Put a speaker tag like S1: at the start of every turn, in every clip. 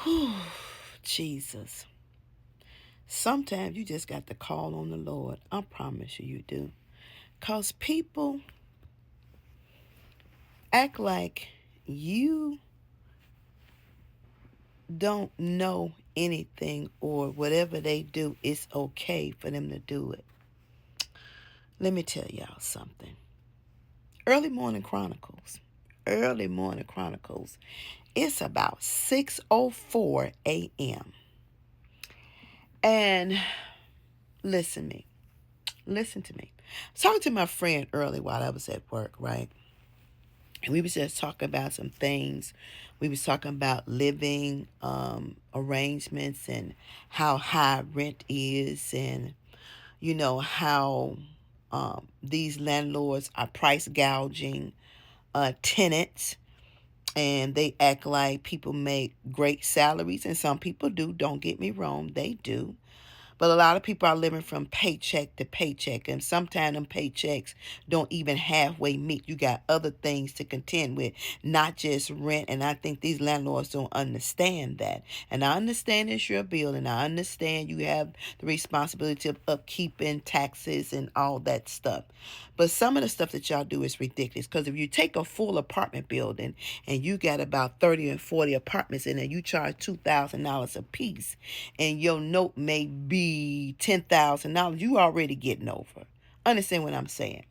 S1: Whew, Jesus. Sometimes you just got to call on the Lord. I promise you do. Because people act like you don't know anything, or whatever they do, it's okay for them to do it. Let me tell y'all something. Early Morning Chronicles. Early Morning Chronicles. It's about 6:04 a.m. And listen me. Listen to me. I was talking to my friend early while I was at work, right? And we was just talking about some things. We was talking about living arrangements and how high rent is, and how these landlords are price gouging tenants, and they act like people make great salaries, and some people do. Don't get me wrong, they do. But a lot of people are living from paycheck to paycheck, and sometimes them paychecks don't even halfway meet. You got other things to contend with, not just rent. And I think these landlords don't understand that. And I understand it's your building. I understand you have the responsibility of upkeeping, taxes, and all that stuff. But some of the stuff that y'all do is ridiculous. Because if you take a full apartment building and you got about 30 and 40 apartments in it, you charge $2,000 a piece, and your note may be $10,000, you already getting over. Understand what I'm saying?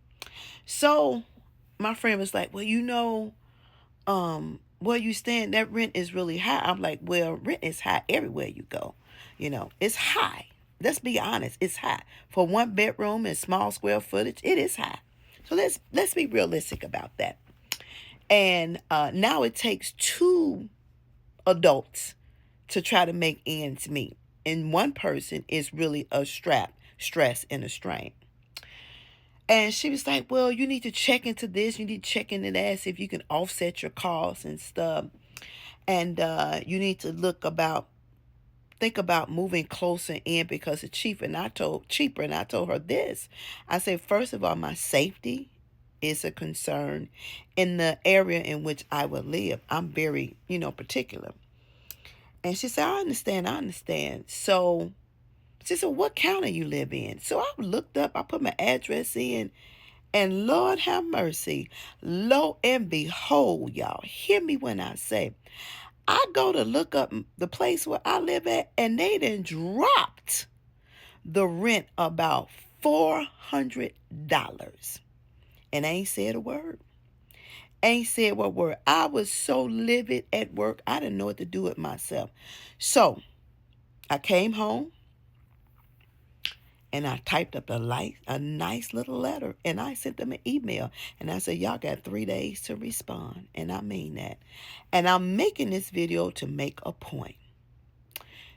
S1: So my friend was like, well, where you stand, that rent is really high. I'm like, well, rent is high everywhere you go. It's high. Let's be honest, it's high. For one bedroom and small square footage, it is high. So let's be realistic about that. And now it takes two adults to try to make ends meet. And one person is really a stress, and a strain. And she was like, well, you need to check into this. You need to check into that, see if you can offset your costs and stuff. And you need to think about moving closer in because it's cheaper. And I told her this. I said, first of all, my safety is a concern in the area in which I will live. I'm very, particular. And she said, I understand. So she said, what county you live in? So I looked up, I put my address in, and Lord have mercy, lo and behold, y'all, hear me when I say, I go to look up the place where I live at, and they done dropped the rent about $400. And I ain't said a word. Ain't said what word. I was so livid at work, I didn't know what to do with myself. So I came home and I typed up a nice little letter, and I sent them an email. And I said, y'all got 3 days to respond. And I mean that. And I'm making this video to make a point.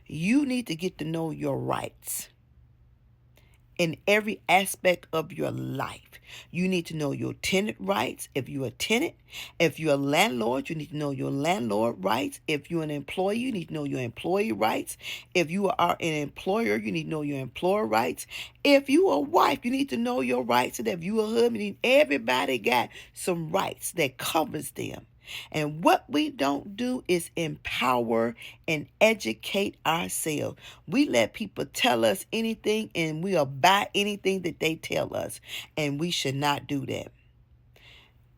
S1: You need to get to know your rights in every aspect of your life. You need to know your tenant rights if you're a tenant. If you're a landlord, you need to know your landlord rights. If you're an employee, you need to know your employee rights. If you are an employer, you need to know your employer rights. If you are a wife, you need to know your rights. And if you are a husband, everybody got some rights that covers them. And what we don't do is empower and educate ourselves. We let people tell us anything, and we'll buy anything that they tell us. And we should not do that.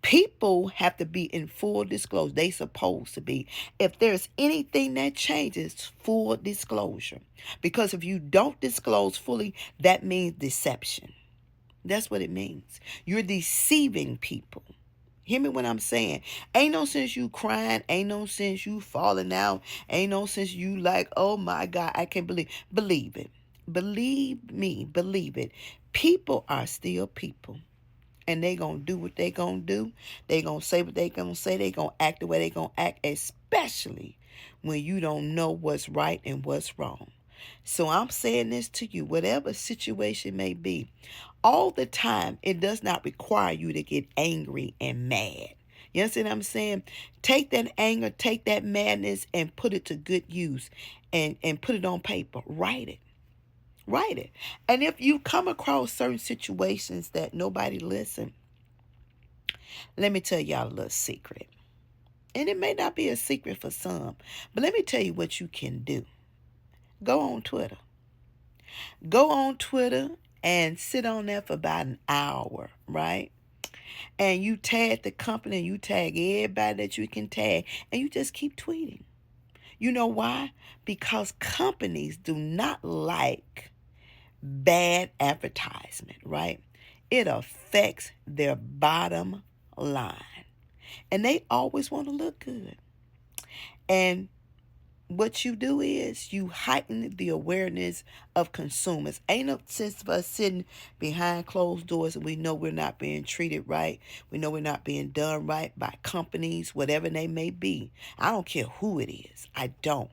S1: People have to be in full disclosure. They supposed to be. If there's anything that changes, full disclosure. Because if you don't disclose fully, that means deception. That's what it means. You're deceiving people. Hear me when I'm saying, ain't no sense you crying, ain't no sense you falling out, ain't no sense you like, oh my God, I can't believe it. Believe me, believe it. People are still people. And they gonna do what they gonna do. They gonna say what they gonna say. They gonna act the way they gonna act, especially when you don't know what's right and what's wrong. So I'm saying this to you, whatever situation may be, all the time, it does not require you to get angry and mad. You understand what I'm saying? Take that anger, take that madness, and put it to good use, and put it on paper. Write it. Write it. And if you come across certain situations that nobody listen, let me tell y'all a little secret. And it may not be a secret for some, but let me tell you what you can do. Go on Twitter. Go on Twitter and sit on there for about an hour, right? And you tag the company and you tag everybody that you can tag, and you just keep tweeting. You know why? Because companies do not like bad advertisement, right? It affects their bottom line. And they always want to look good. And what you do is you heighten the awareness of consumers. Ain't no sense of us sitting behind closed doors and we know we're not being treated right. We know we're not being done right by companies, whatever they may be. I don't care who it is. I don't.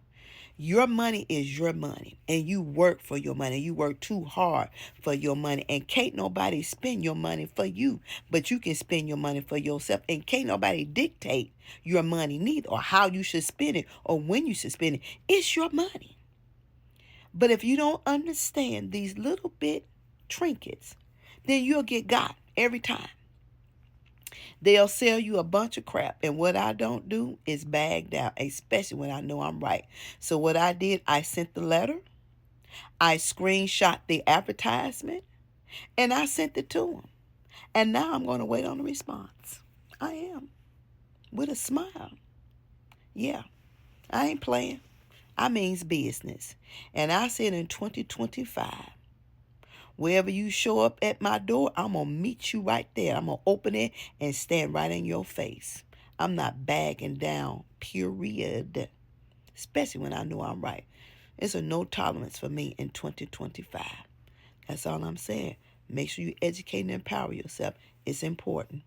S1: Your money is your money, and you work for your money. You work too hard for your money, and can't nobody spend your money for you, but you can spend your money for yourself, and can't nobody dictate your money neither, or how you should spend it, or when you should spend it. It's your money. But if you don't understand these little bit trinkets, then you'll get got every time. They'll sell you a bunch of crap. And what I don't do is bag down, especially when I know I'm right. So what I did, I sent the letter, I screenshot the advertisement, and I sent it to them. And now I'm going to wait on a response. I am. With a smile. Yeah, I ain't playing. I means business. And I said in 2025, wherever you show up at my door, I'm going to meet you right there. I'm going to open it and stand right in your face. I'm not bagging down, period. Especially when I know I'm right. It's a no tolerance for me in 2025. That's all I'm saying. Make sure you educate and empower yourself. It's important.